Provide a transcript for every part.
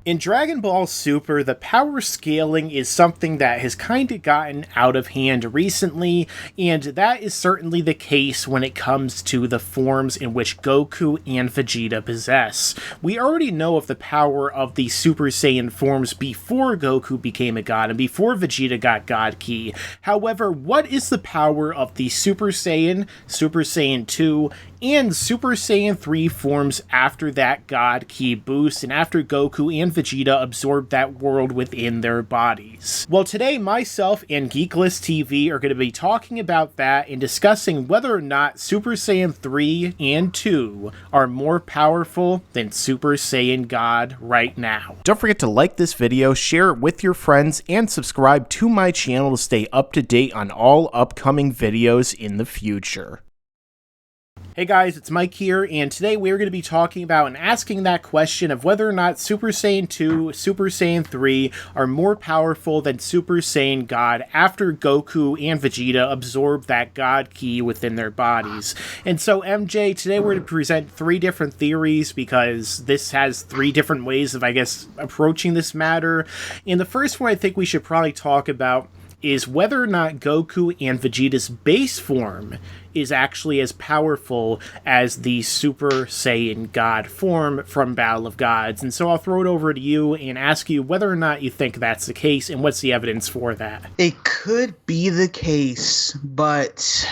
In Dragon Ball Super, the power scaling is something that has kind of gotten out of hand recently, and that is certainly the case when it comes to the forms in which Goku and Vegeta possess. We already know of the power of the Super Saiyan forms before Goku became a god and before Vegeta got God Ki. However, what is the power of the Super Saiyan, Super Saiyan 2, and Super Saiyan 3 forms after that God Ki boost and after Goku and Vegeta absorbed that world within their bodies? Well, today myself and GeeklistTV are going to be talking about that and discussing whether or not Super Saiyan 3 and 2 are more powerful than Super Saiyan God right now. Don't forget to like this video, share it with your friends, and subscribe to my channel to stay up to date on all upcoming videos in the future. Hey guys, it's Mike here, and today we're going to be talking about and asking that question of whether or not Super Saiyan 2, Super Saiyan 3 are more powerful than Super Saiyan God after Goku and Vegeta absorb that God Ki within their bodies. And so MJ, today we're going to present three different theories because this has three different ways of, I guess, approaching this matter. And the first one I think we should probably talk about is whether or not Goku and Vegeta's base form is actually as powerful as the Super Saiyan God form from Battle of Gods. And so I'll throw it over to you and ask you whether or not you think that's the case and what's the evidence for that. It could be the case, but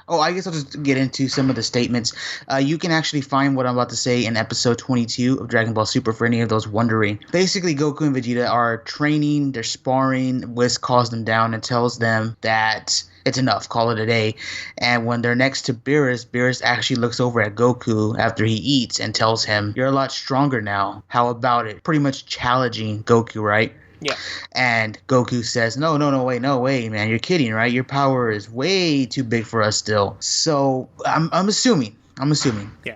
I guess I'll just get into some of the statements. You can actually find what I'm about to say in episode 22 of Dragon Ball Super for any of those wondering. Basically, Goku and Vegeta are training, they're sparring, Whis calls them down and tells them that it's enough, call it a day. And when they're next to Beerus actually looks over at Goku after he eats and tells him, "You're a lot stronger now. How about it?" Pretty much challenging Goku, right? Yeah. And Goku says, no way, man. You're kidding, right? Your power is way too big for us still. So I'm assuming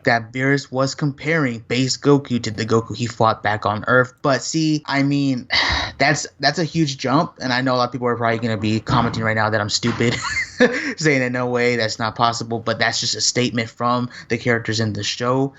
that Beerus was comparing base Goku to the Goku he fought back on Earth. But see, I mean, that's a huge jump. And I know a lot of people are probably going to be commenting right now that I'm stupid, saying that no way, that's not possible. But that's just a statement from the characters in the show.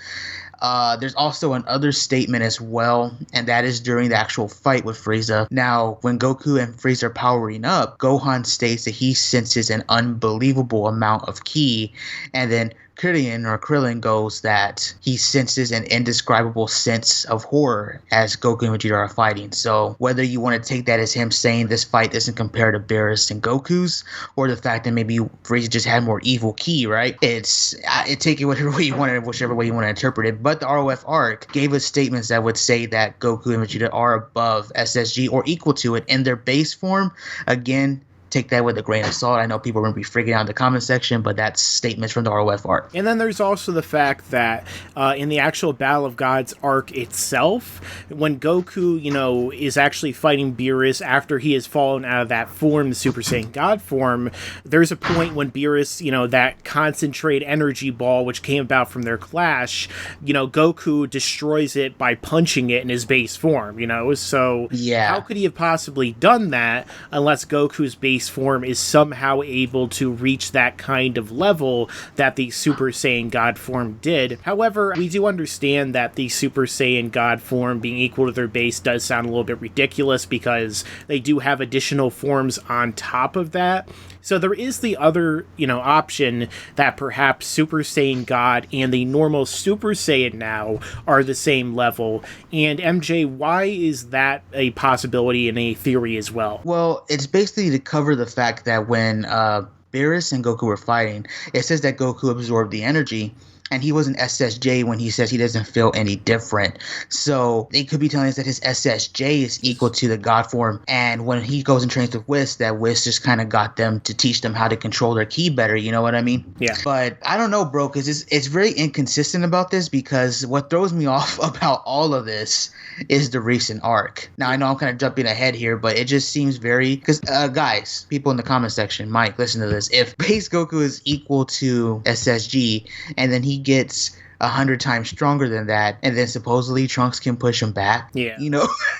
There's also another statement as well, and that is during the actual fight with Frieza. Now, when Goku and Frieza are powering up, Gohan states that he senses an unbelievable amount of ki, and then Krillin goes that he senses an indescribable sense of horror as Goku and Vegeta are fighting. So whether you want to take that as him saying this fight doesn't compare to Beerus and Goku's, or the fact that maybe Frieza just had more evil ki, right? Take it whichever way you want to interpret it. But the ROF arc gave us statements that would say that Goku and Vegeta are above SSG or equal to it in their base form. Again, take that with a grain of salt. I know people are going to be freaking out in the comment section, but that's statements from the ROF arc. And then there's also the fact that in the actual Battle of Gods arc itself, when Goku, is actually fighting Beerus after he has fallen out of that form, the Super Saiyan God form, there's a point when Beerus, that concentrate energy ball, which came about from their clash, Goku destroys it by punching it in his base form, So yeah, how could he have possibly done that unless Goku's base form is somehow able to reach that kind of level that the Super Saiyan God form did? However, we do understand that the Super Saiyan God form being equal to their base does sound a little bit ridiculous because they do have additional forms on top of that. So there is the other, option that perhaps Super Saiyan God and the normal Super Saiyan now are the same level. And MJ, why is that a possibility and a theory as well? Well, it's basically to cover the fact that when Beerus and Goku were fighting, it says that Goku absorbed the energy, and he was an SSJ when he says he doesn't feel any different. So they could be telling us that his SSJ is equal to the God form. And when he goes and trains with Whis, that Whis just kind of got them to teach them how to control their ki better. You know what I mean? Yeah. But I don't know, bro, because it's very inconsistent about this, because what throws me off about all of this is the recent arc. Now, I know I'm kind of jumping ahead here, but it just seems very... Because, guys, people in the comment section, Mike, listen to this. If base Goku is equal to SSG, and then he gets 100 times stronger than that, and then supposedly Trunks can push him back. Yeah.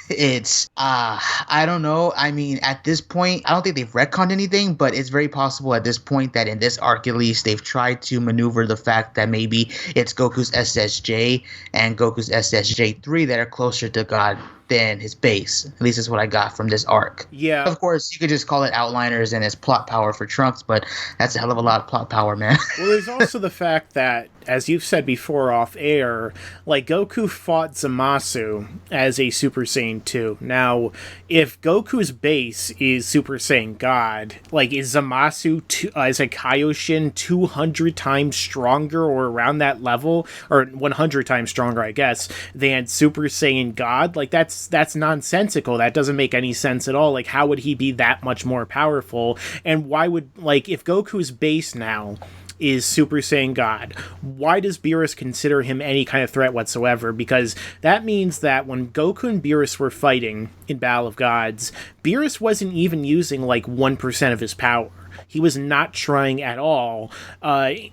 It's, I don't know. I mean, at this point, I don't think they've retconned anything, but it's very possible at this point that in this arc at least, they've tried to maneuver the fact that maybe it's Goku's SSJ and Goku's SSJ3 that are closer to God than his base. At least that's what I got from this arc. Yeah. Of course, you could just call it outliners and it's plot power for Trunks, but that's a hell of a lot of plot power, man. Well, there's also the fact that, as you've said before off air, like, Goku fought Zamasu as a Super Saiyan 2. Now, if Goku's base is Super Saiyan God, like, is Zamasu as a Kaioshin 200 times stronger or around that level, or 100 times stronger, I guess, than Super Saiyan God? Like, that's nonsensical. That doesn't make any sense at all. Like, how would he be that much more powerful? And why would, like, if Goku's base now is Super Saiyan God, why does Beerus consider him any kind of threat whatsoever? Because that means that when Goku and Beerus were fighting in Battle of Gods, Beerus wasn't even using like 1% of his power. He was not trying at all.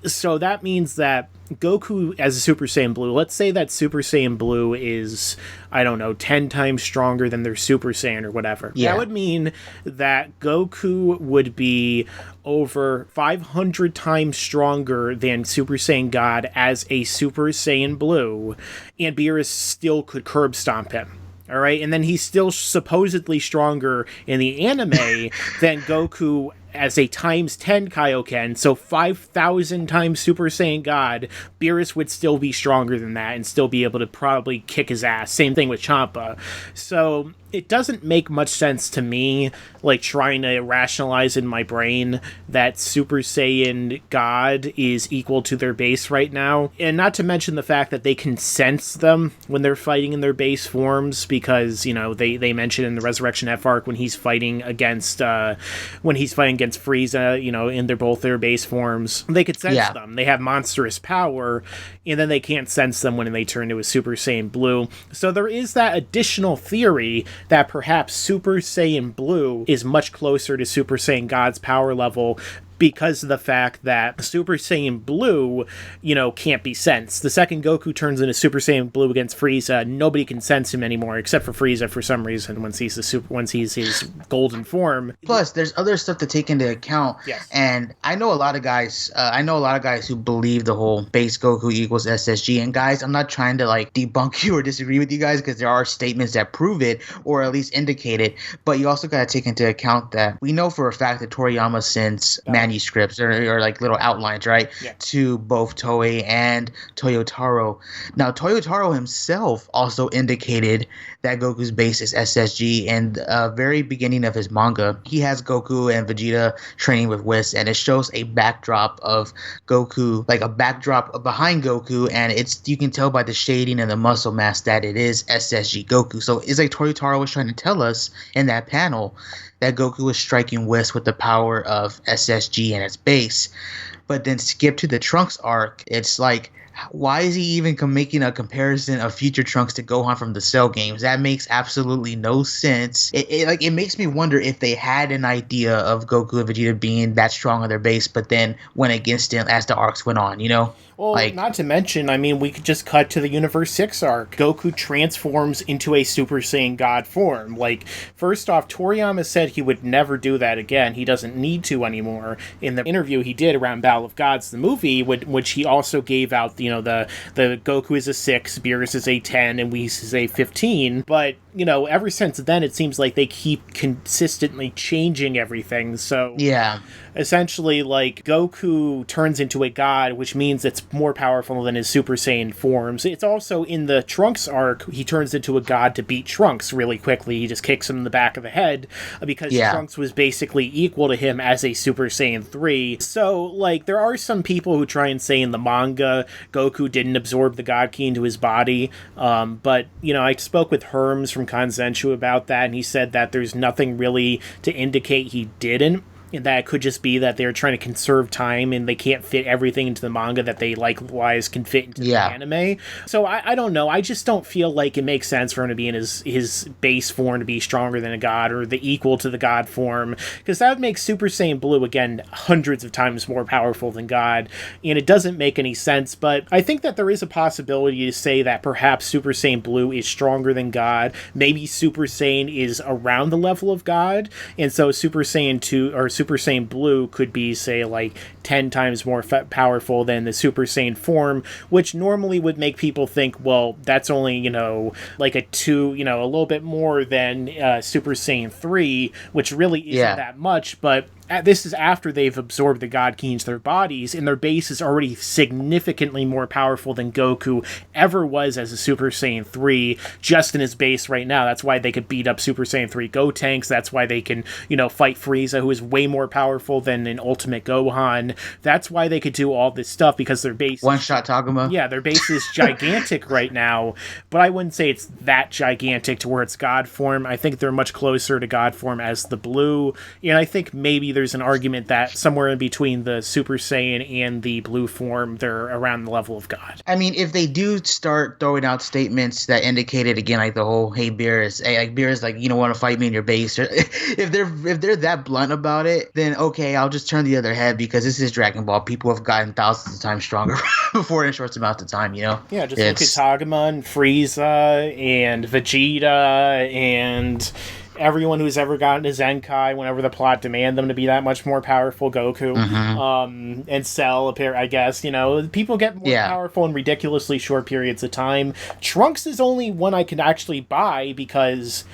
So that means that Goku as a Super Saiyan Blue, let's say that Super Saiyan Blue is, I don't know, 10 times stronger than their Super Saiyan or whatever. Yeah. That would mean that Goku would be over 500 times stronger than Super Saiyan God as a Super Saiyan Blue, and Beerus still could curb stomp him. All right, and then he's still supposedly stronger in the anime than Goku as a times 10 Kaioken, so 5,000 times Super Saiyan God. Beerus would still be stronger than that and still be able to probably kick his ass. Same thing with Champa. So it doesn't make much sense to me, like, trying to rationalize in my brain that Super Saiyan God is equal to their base right now. And not to mention the fact that they can sense them when they're fighting in their base forms, because, you know, they mention in the Resurrection F arc when he's fighting against Frieza, you know, in both their base forms, they could sense them. They have monstrous power, and then they can't sense them when they turn to a Super Saiyan Blue. So there is that additional theory that perhaps Super Saiyan Blue is much closer to Super Saiyan God's power level, because of the fact that Super Saiyan Blue, you know, can't be sensed. The second Goku turns into Super Saiyan Blue against Frieza, nobody can sense him anymore, except for Frieza for some reason once he's his golden form. Plus, there's other stuff to take into account. Yes. And I know a lot of guys. Who believe the whole base Goku equals SSG. And guys, I'm not trying to like debunk you or disagree with you guys, because there are statements that prove it or at least indicate it. But you also got to take into account that we know for a fact that Toriyama sends manuscripts or like little outlines, right, to both Toei and Toyotaro. Now, Toyotaro himself also indicated that Goku's base is SSG in the very beginning of his manga. He has Goku and Vegeta training with Whis, and it shows a backdrop of Goku, like a backdrop behind Goku, and you can tell by the shading and the muscle mass that it is SSG Goku. So it's like Toyotaro was trying to tell us in that panel that Goku was striking Whis with the power of SSG and its base. But then skip to the Trunks arc, it's like, why is he even making a comparison of future Trunks to Gohan from the Cell games? That makes absolutely no sense. It makes me wonder if they had an idea of Goku and Vegeta being that strong on their base, but then went against him as the arcs went on, you know? Well, not to mention, I mean, we could just cut to the Universe 6 arc. Goku transforms into a Super Saiyan God form. Like, first off, Toriyama said he would never do that again. He doesn't need to anymore. In the interview he did around Battle of Gods, the movie, which he also gave out, you know, the Goku is a 6, Beerus is a 10, and Whis is a 15. But, you know, ever since then, it seems like they keep consistently changing everything. So, yeah. Essentially, like, Goku turns into a god, which means it's more powerful than his Super Saiyan forms. It's also in the Trunks arc, he turns into a god to beat Trunks really quickly. He just kicks him in the back of the head because Trunks was basically equal to him as a Super Saiyan 3. So, like, there are some people who try and say in the manga Goku didn't absorb the God Ki into his body, but, you know, I spoke with Herms from Kanzenshu about that, and he said that there's nothing really to indicate he didn't. And that could just be that they're trying to conserve time and they can't fit everything into the manga that they likewise can fit into the anime. So I don't know. I just don't feel like it makes sense for him to be in his base form to be stronger than a god or the equal to the god form, because that would make Super Saiyan Blue, again, hundreds of times more powerful than God. And it doesn't make any sense, but I think that there is a possibility to say that perhaps Super Saiyan Blue is stronger than God. Maybe Super Saiyan is around the level of God, and so Super Saiyan 2 or Super Saiyan Blue could be, say, like 10 times more powerful than the Super Saiyan form, which normally would make people think, well, that's only, like a little bit more than Super Saiyan 3, which really isn't that much, but this is after they've absorbed the God Ki into their bodies, and their base is already significantly more powerful than Goku ever was as a Super Saiyan 3, just in his base right now. That's why they could beat up Super Saiyan 3 Gotenks. That's why they can, fight Frieza, who is way more powerful than an Ultimate Gohan. That's why they could do all this stuff, because their base... One-shot Taguma. Yeah, their base is gigantic right now, but I wouldn't say it's that gigantic to where it's God form. I think they're much closer to God form as the Blue, and I think maybe there's an argument that somewhere in between the Super Saiyan and the Blue form, they're around the level of God. I mean, if they do start throwing out statements that indicated, again, like the whole, hey, Beerus, like, you don't want to fight me in your base, or if they're that blunt about it, then okay, I'll just turn the other head, because this is Dragon Ball. People have gotten thousands of times stronger before in a short amount of time, Yeah, just look at Taguma and Frieza and Vegeta and everyone who's ever gotten to Zenkai whenever the plot demand them to be that much more powerful. Goku, and Cell, I guess, people get more powerful in ridiculously short periods of time. Trunks is only one I can actually buy, because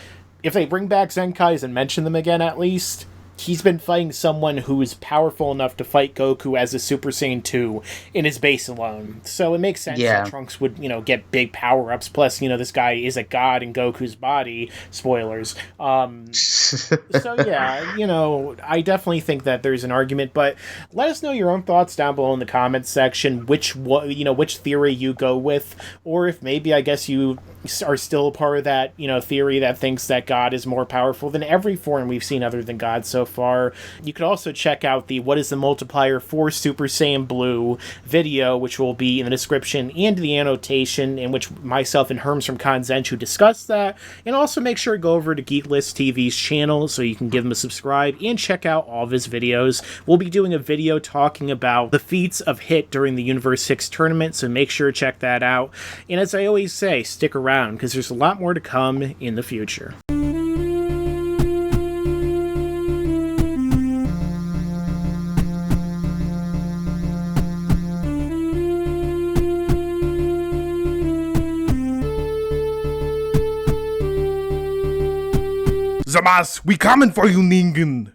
if they bring back Zenkais and mention them again, at least, he's been fighting someone who's powerful enough to fight Goku as a Super Saiyan 2 in his base alone. So it makes sense that Trunks would, get big power-ups. Plus, this guy is a god in Goku's body. Spoilers. So, yeah, I definitely think that there's an argument. But let us know your own thoughts down below in the comments section, which theory you go with. Or if maybe, I guess, you are still a part of that, theory that thinks that God is more powerful than every form we've seen other than God so far. You could also check out the What is the Multiplier for Super Saiyan Blue video, which will be in the description and the annotation, in which myself and Herms from Kanzenshu discuss that. And also make sure to go over to GeeklistTV's channel so you can give him a subscribe and check out all of his videos. We'll be doing a video talking about the feats of Hit during the Universe 6 tournament, so make sure to check that out. And as I always say, stick around, because there's a lot more to come in the future. Zamas, we coming for you, Ningen.